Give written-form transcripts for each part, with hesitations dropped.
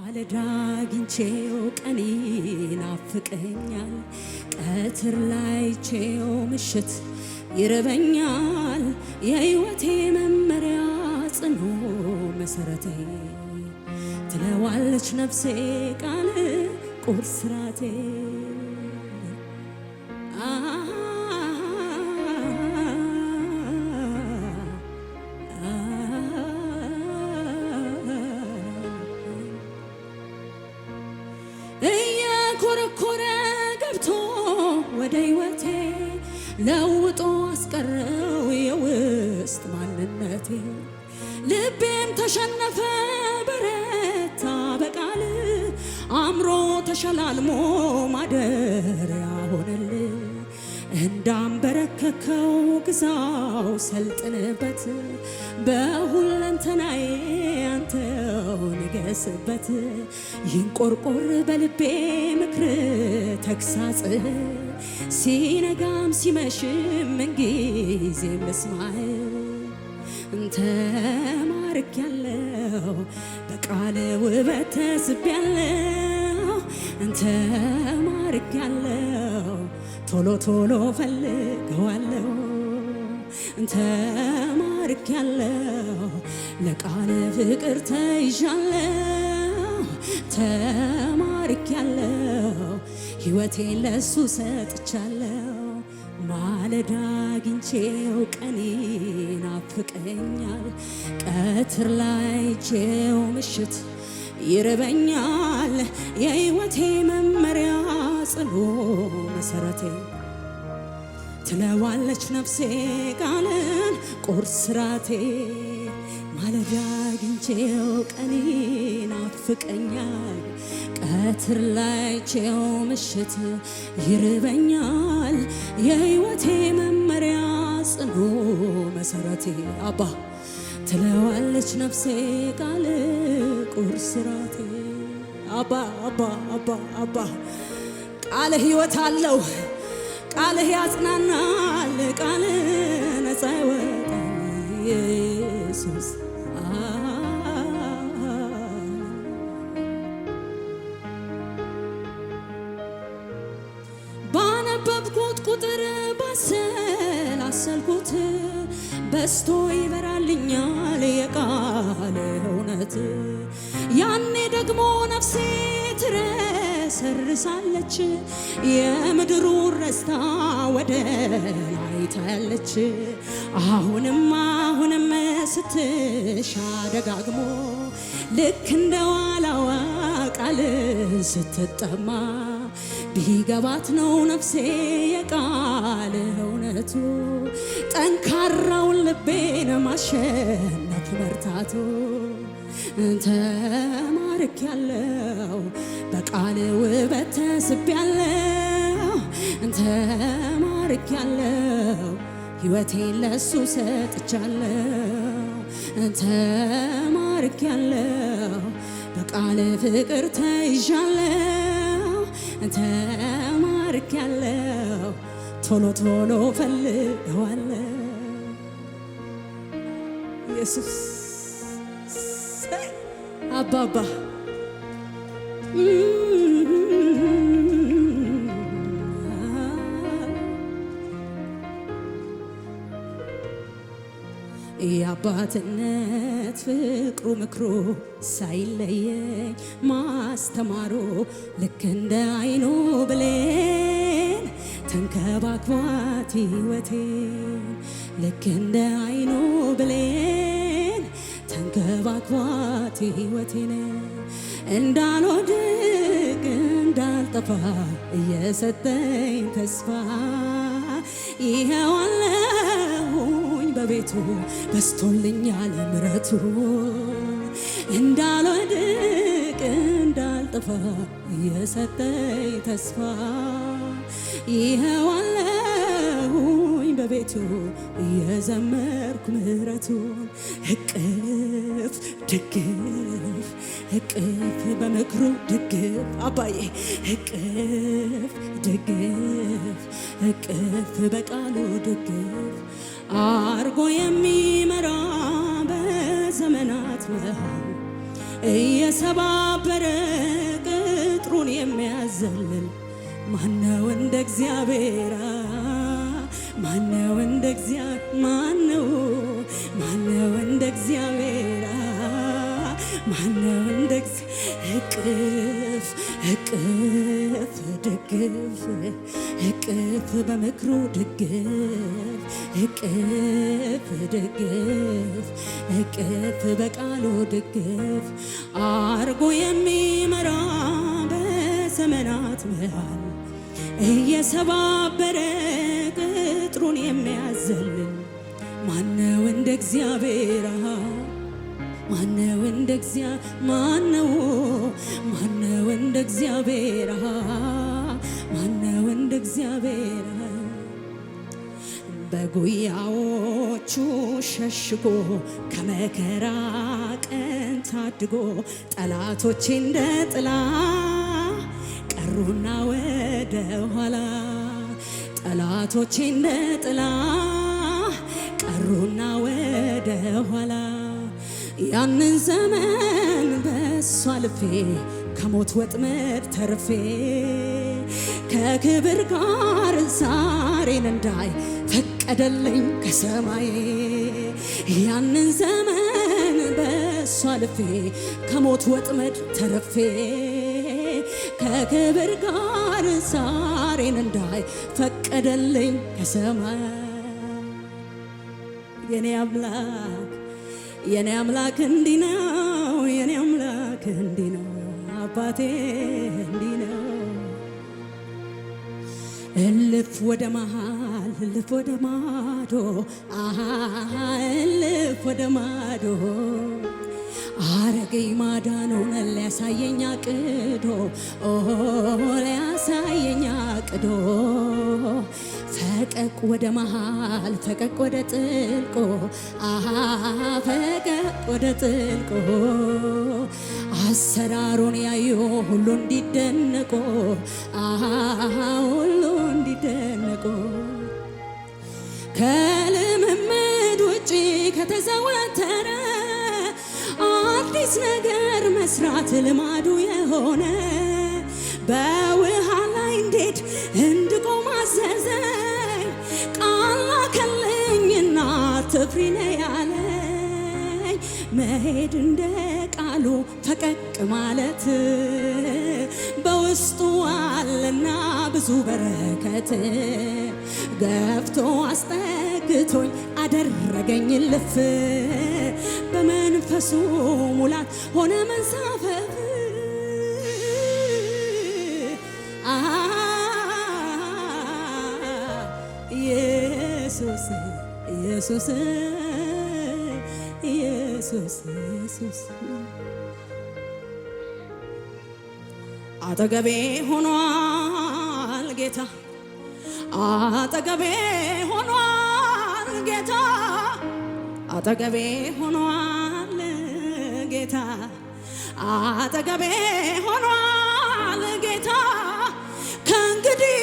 ማለዳ አግኝቼው ቀኔ ናፍቀኛል ቀትር ላይ ቼው ምሽት ይርበኛል የሕይወቴ መመሪያ ጽኑ መሰረቴ ትለዋለች ነፍሴ ቃል ቁርስ ራቴ እየኮረኮረ ገብቶ ወደ ሕይወቴ ለውጦ አስቀረው የውስጥ ማንነቴ ልቤም ተሸነፈ በረታ በቃል አምሮ ተሸላልሞ ማደሪያ ሆነልህ እንዳንበረከከው ግዛው ሰልጥንበት በሁለንተናዬ አንተው ንገስበት ይንቆርቆር በልቤ ምክር ተግሳጽ ሲነጋም ሲመሽም ምንጊዜም ልስማህ ተማርኬያለሁ በቃል ውበት ተስቤያለሁ ተማርኬያለሁ ቶሎ ቶሎ ፈልገዋለሁ ተማርኬያለሁ ለቃል ፍቅር ተይዣለሁ ተማርኬያለሁ ሕይወቴን ለሱ ሰጥቻለሁ ማለዳ አግኝቼው ቀኔ ናፍቀኛል ቀትር ላይ ቼው ምሽት ይርበኛል የሕይወቴ መመሪያ ጽኑ መሰረቴ ትለዋለች ነፍሴ ቃልን ቁርስ ራቴ ማለዳ አግኝቼው ቀኔ ናፍቀኛል ቀትር ላይ ቼው ምሽት ይርበኛል የሕይወቴ መመሪያ ጽኑ መሰረቴ አባ ትለዋለች ነፍሴ ቃል ቁርስ ራቴ አባ አባ አባ አባ ቃልህ ሕይወት አለው ቃልህ ያጽናናል ቃልህ ነፃ ያወጣል ኢየሱስ ባነበብኩት ቁጥር ባሰላሰልኩት በስቶ ይበራልኛል የቃል እውነት ያኔ ደግሞ ነፍሴ ትረሰርሳለች የምድሩን ረስታ ወደ ላይ ታያለች አሁንም ስትሻ ደጋግሞ ልክ እንደ ዋላዋ ቃል ስትጠማ ቢገባት ነው ነፍሴ የቃል እውነቱ ጠንካራውን ልቤን ማሸነፍ መርታቱ ተማርኬያለሁ በቃል ውበት ተስቤያለሁ ተማርኬያለሁ ሕይወቴን ለሱ ሰጥቻለሁ ተማርኬያለሁ በቃል ፍቅር ተይዣለሁ ተማርኬያለሁ ቶሎ ቶሎ ፈልገዋለሁ ኢየሱስ አባባ የአባትነት ፍቅሩ ምክሩ ሳይለየኝ ማስተማሩ ልክ እንደ አይኑ ብሌን ተንከባክቧት ሕይወቴን ልክ እንደ አይኑ ብሌን ተንከባክቧት ሕይወቴን እንዳልወድቅ እንዳልጠፋ እየሰጠኝ ተስፋ ይኸው አለሁኝ በቤቱ በስቶልኛል ምሕረቱ እንዳልወድቅ እንዳልጠፋ እየሰጠኝ ተስፋ ይኸው አለሁኝ በቤቱ እየዘመርኩ ምሕረቱን እቅፍ ድግፍ እቅፍ በምክሩ ድግፍ አባዬ እቅፍ ድግፍ እቅፍ በቃሉ ድግፍ አርጎ የሚመራ በዘመናት መሃል እየሰባበረ ቅጥሩን የሚያዘልል ማነው እንደ እግዚአብሔር? ማነው እንደ እግዚአብሔር? ማነው እንደ እግዚአብሔር? ማነው እንደ እቅፍ እቅፍ ደግፍ እቅፍ በምክሩ ደግፍ እቅፍ ደግፍ እቅፍ በቃሉ ደግፍ አርጎ የሚመራ በዘመናት መሃል እየሰባበረ ቅጥሩን የሚያዘልል ማነው እንደ እግዚአብሔር? ማነው እንደ እግዚአብሔር? ማነው እንደ እግዚአብሔር? ማነው እንደ እግዚአብሔር? በጉያዎቹ ሸሽጎ ከመከራ ቀን ታድጎ ጠላቶቼ እንደ ጥላ ቀሩና ወደ ኋላ ጠላቶቼ እንደ ጥላ ቀሩና ወደ ኋላ ያንን ዘመን በሷ አልፌ ከሞት ወጥመድ ተርፌ ከክብር ጋር ዛሬን እንዳይ ፈቀደልኝ ከሰማይ ያንን ዘመን በሷ አልፌ ከሞት ወጥመድ ተርፌ ከክብር ጋር ዛሬን እንዳይ ፈቀደልኝ ከሰማይ የኔ አምላክ እንዲህ ነው የኔ አምላክ እንዲህ ነው አባቴ እንዲህ ነው እልፍ ወደ መሃል እልፍ ወደ ማዶ እልፍ ወደ ማዶ አረገኝ ማዳኑን ሊያሳየኝ አቅዶ ሊያሳየኝ አቅዶ ፈቀቅ ወደ መሃል ፈቀቅ ወደ ጥልቆ ፈቀቅ ወደ ጥልቆ አሰራሩን ያዩ ሁሉ እንዲደነቁ ሁሉ እንዲደነቁ ከልምምድ ውጪ ከተዘወተረ አዲስ ነገር መስራት ልማዱ የሆነ በውሃ ላይ እንዴት እንድቆም አዘዘኝ ቃል ላከልኝና ትፍሪ ነው ያለኝ መሄድ እንደ ቃሉ ፈቀቅ ማለት በውስጡ አለና ብዙ በረከት ገፍቶ አስጠግቶኝ አደረገኝ ልፍ በመንፈሱ ሙላት ሆነ መንሳፈፍ ኢየሱስ ኢየሱስ ኢየሱስ ኢየሱስ አጠገቤ ሆኗል ጌታ አጠገቤ ሆኗል ጌታ አጠገቤ ሆኗል ጌታ አጠገቤ ሆኗል ጌታ ከእንግዲህ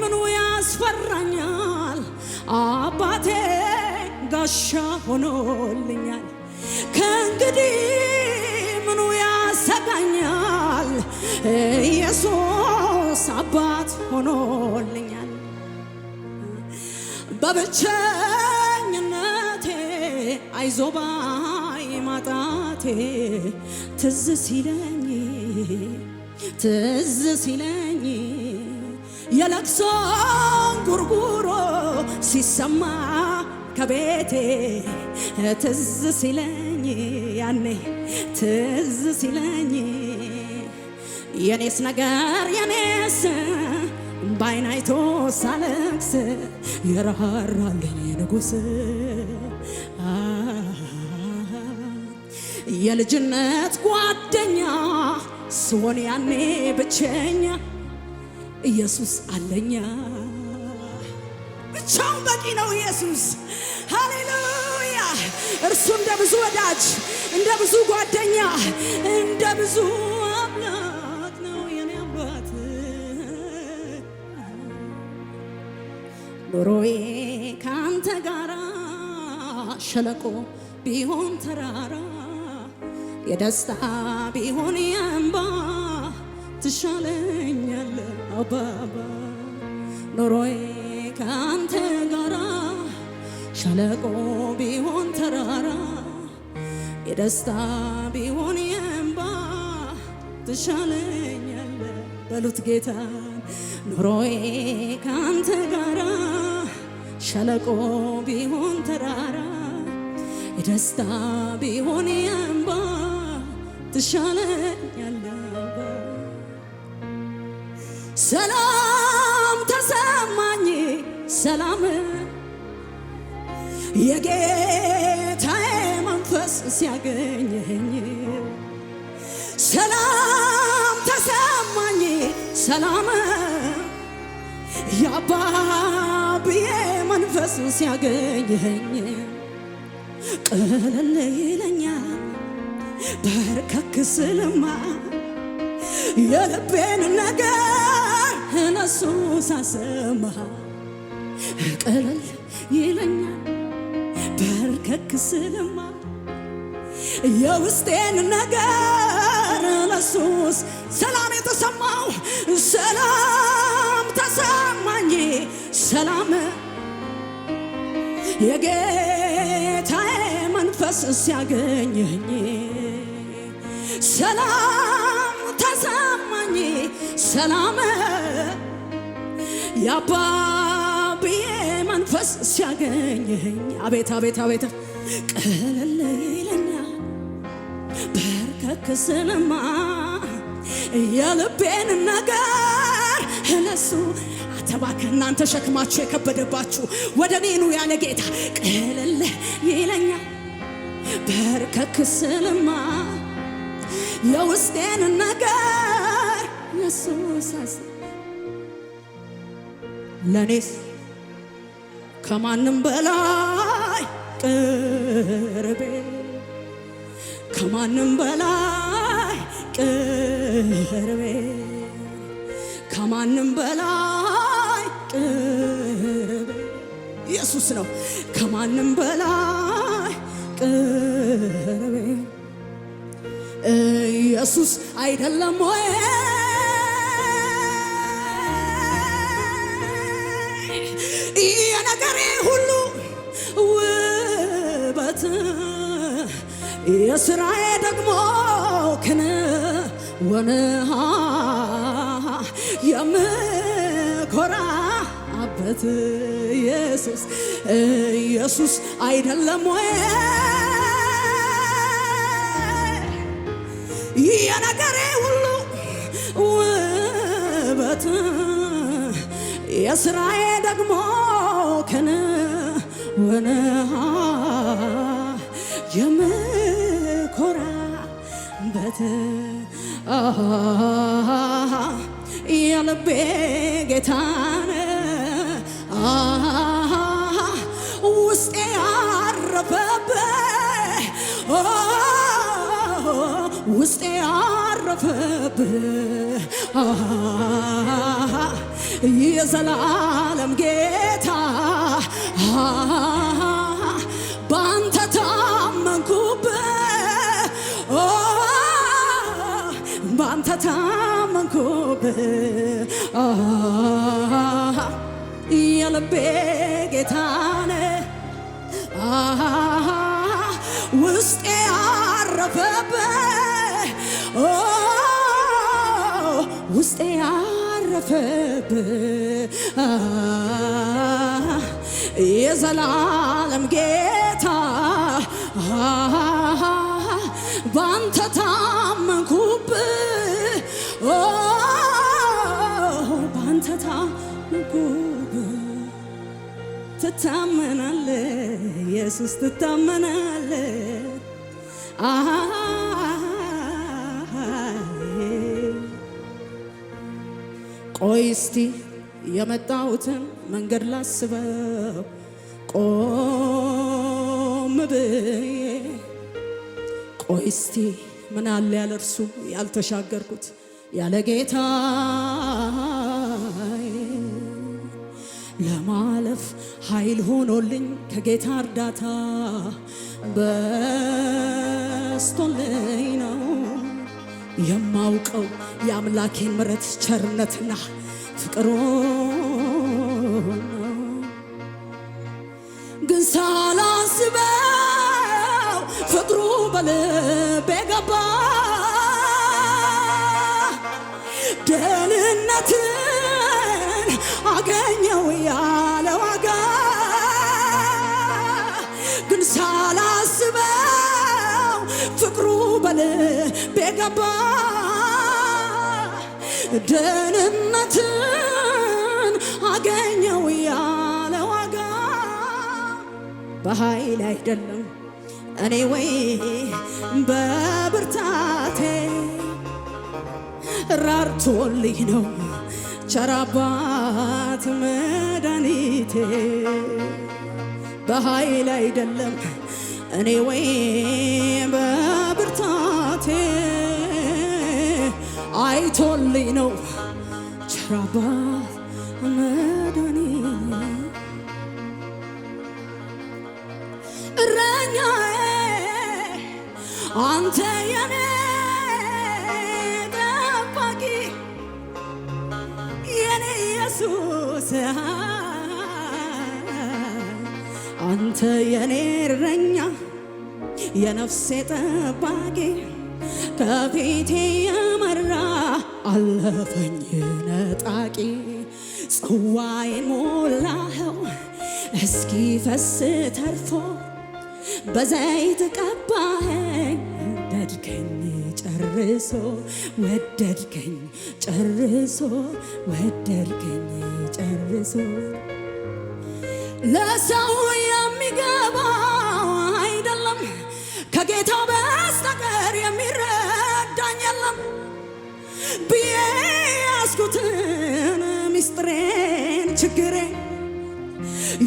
ምኑ ያስፈራኛል አባቴ ጋሻ ሆኖልኛል ከእንግዲህ ምኑ ያሰጋኛል ኢየሱስ አባት ሆኖልኛል በብቸኝነቴ አይዞባይ ማጣቴ ትዝ ሲለኝ የለቅሶ ጉርጉሮ ሲሰማ ከቤቴ ትዝ ሲለኝ ያኔ ትዝ ሲለኝ የኔስ ነገር የኔስ ባይን አይቶ ሳለቅስ የራራልኝ ንጉሥ የልጅነት ጓደኛ ስሆን ያኔ ብቸኛ ኢየሱስ አለኛ ብቻውን በቂ ነው ኢየሱስ ሃሌሉያ እርሱ እንደ ብዙ ወዳጅ እንደ ብዙ ጓደኛ እንደ ብዙ አምላክ ነው የኔ አባት ኑሮዬ ካንተ ጋራ ሸለቆ ቢሆን ተራራ የደስታ ቢሆን የእንባ ትሻለኛለህ አባባ ኑሮዬ ካንተ ጋራ ሸለቆ ቢሆን ተራራ የደስታ ቢሆን የእንባ ትሻለኛለህ በሉት ጌታ ኑሮዬ ካንተ ጋራ ሸለቆ ቢሆን ተራራ የደስታ ቢሆን የእንባ ትሻለኛለህ ሰላም ተሰማኝ ሰላም የጌታዬ መንፈስ ሲያገኘኝ ሰላም ተሰማኝ ሰላም የአባብዬ መንፈስ ሲያገኘኝ ቀለል ይለኛል በርከክ ስልማ የልቤን ነገር ለሱ ሳሰማ ቀለል ይለኛል በርከክ ስልማ የውስጤን ነገር ለሱስ ሰላም የተሰማው ሰላም ተሰማኝ ሰላም የጌታዬ መንፈስ ሲያገኘኝ ሰላም ተሰማኝ ሰላም የአባብዬ መንፈስ ሲያገኘኝ አቤት አቤት አቤት ቀለል ይለኛል በርከክ ስልማ የልቤን ነገር ለሱ ተባከ እናንተ ሸክማችሁ የከበደባችሁ ወደ እኔ ኑ ያለ ጌታ ቀለል ይለኛል በርከክ ስልማ የውስጤን ነገር ለሱ ሳስብ ለኔስ ከማንም በላይ ቅርቤ ከማንም በላይ ቅርቤ ከማንም በላይ ቅርቤ ኢየሱስ ነው ከማንም በላይ ቅርቤ ኢየሱስ አይደለም ወይ የነገሬ ሁሉ ውበት የሥራዬ ደግሞ ክንውን የምኮራበት ኢየሱስ ኢየሱስ አይደለም ወይ የነገሬ ሁሉ ውበት የሥራዬ ደግሞ ክንውን የምኮራበት የልቤ ጌታን ውስጤ ያረፈበት ውስጤ ያረፈበት የዘላለም ጌታ ባንተ ታመንኩበት ባንተ ታመንኩበት የልቤ ጌታን ውስጤ ያረፈበት ውስጤ ያረፈበት የዘላለም ጌታ ባንተ ታመንኩበት ባንተ ታመንኩበት ትታመናለህ ኢየሱስ ትታመናለህ ቆይ እስቲ የመጣሁትን መንገድ ላስበው ቆም ብዬ ቆይ እስቲ ምን አለ ያለ እርሱ ያልተሻገርኩት ያለ ጌታ ለማለፍ ኃይል ሆኖልኝ ከጌታ እርዳታ በስቶልኝ የማውቀው የአምላኬን ምሕረት ቸርነትና ፍቅሩ ግን ሳላስበው ፍቅሩ በልቤ ገባ ደህንነትን አገኘው ያለ ዋጋ ግን ሳላስበው ፍቅሩ በልቤ ገባ ደህንነትን አገኘው ያለ ዋጋ በኃይል አይደለም እኔ ወይ በብርታቴ ራርቶልኝ ነው ቸር አባት መድኃኒቴ በኃይል አይደለም እኔ ወይ በብርታቴ አይቶልኝ ነው ቸር አባት መድኃኒቴ እረኛዬ አንተ የኔ ጠባቂ የኔ ኢየሱስ አንተ የኔ እረኛ የነፍሴ ጠባቂ ከፊቴ የመራ አለፈኝ ነጣቂ ጽዋዬን ሞላኸው እስኪፈስ ተርፎ በዘይት ቀባኸኝ ወደድከኝ ጨርሶ ወደድከኝ ጨርሶ ወደድከኝ ጨርሶ ለሰው የሚገባው አይደለም ከጌታ በስተቀር የሚረዳኝ የለም ብዬ ያስኩትን ሚስጥሬን ችግሬን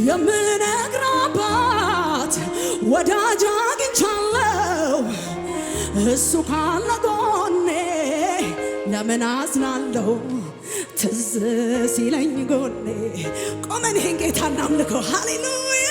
የምነግርባት ወዳጅ አግኝቻለሁ እሱ ካለ ጎኔ ለምን አዝናለሁ ትዝ ሲለኝ ጎኔ ቆመን ይህን ጌታ እናምልከው ሃሌሉያ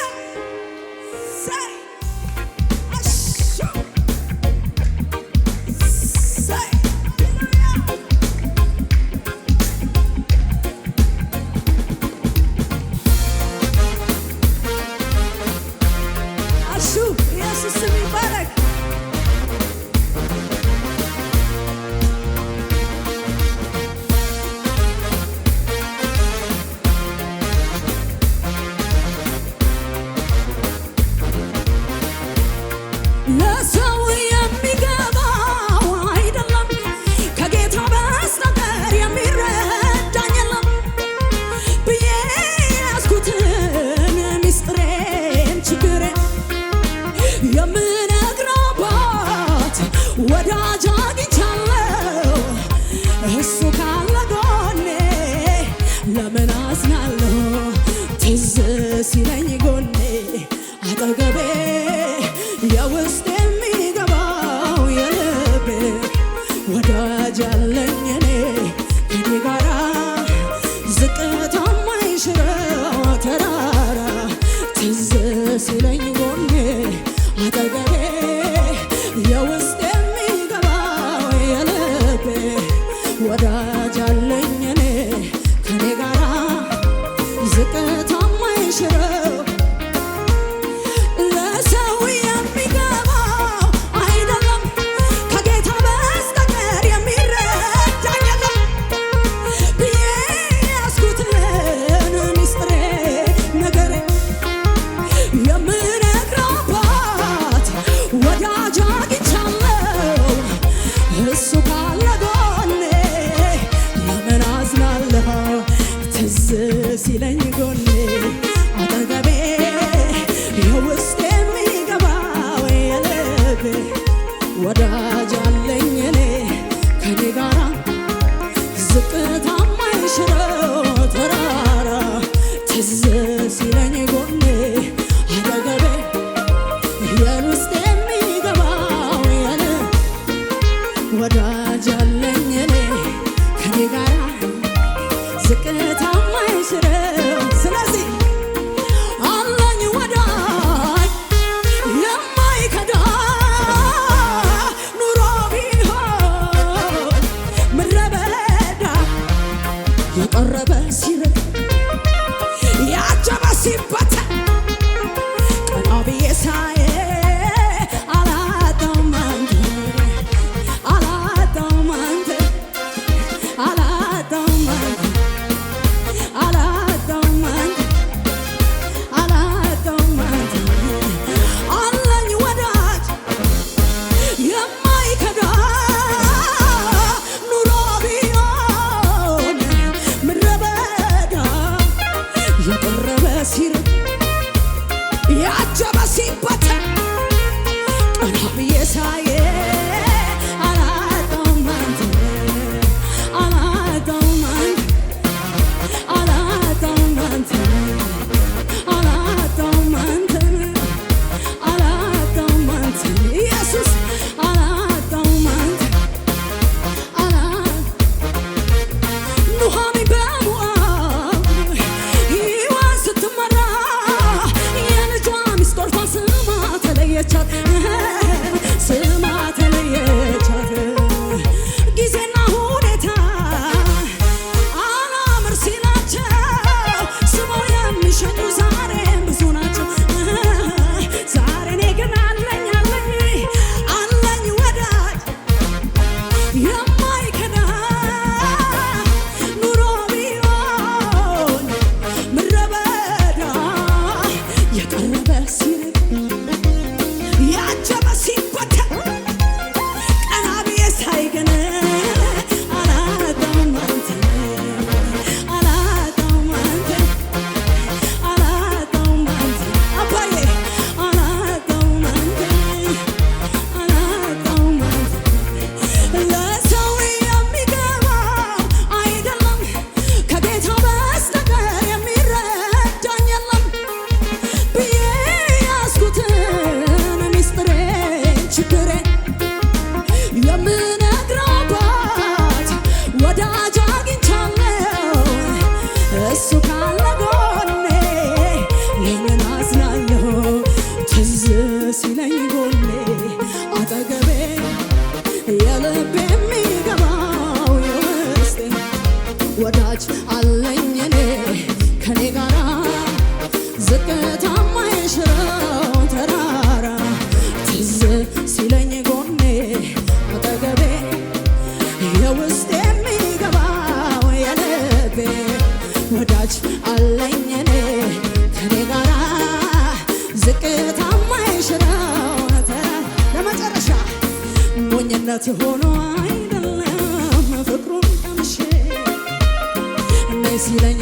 ሲለኝ ጎኔ አጠገቤ የውስጥ የሚገባው የልቤ ወዳጅ አለኝ እኔ ከኔ ጋራ ዝቅታ የማይሽረው ተራራ ትዝ ሲለኝ ጎኔ አጠገቤ የውስጥ የሚገባው የልቤ ወዳጅ አለኝ እኔ ከኔ ጋራ ዝቅታ ለሰው የሚገባው አይደለም ከጌታ በስተቀር የሚረዳኝ የለም ብዬ ያስኩትን ሚስጥሬ ነገሬ የምነግርባት ወዳጅ አግኝቻለሁ እሱ ካለ ጎኔ ለምን አዝናለሁ ትዝ ሲለኝ ጎኔ አጠገቤ የውስጥ የሚገባው የልቤ ወዳጅ አለኝ እኔ ከኔ ጋራ ዝቅታ የማይሽረው ተራራ ትዝ ሲለኝ ጎኔ አጠገቤ የውስጥ የሚገባው የልቤ ወዳጅ አለኝ እኔ ከኔ ጋራ ዝቅታ የማይሽረው ስለዚህ አለኝ ወዳጅ የማይከዳ ኑሮ ቢሆን ወዳጅ አለኝ እኔ ከኔ ጋራ ዝቅታ ማይሽረው ለመጨረሻ ሞኝነት ሆኖ አይደለም ፍቅሩን ቀምሼ እነይ ሲለኝ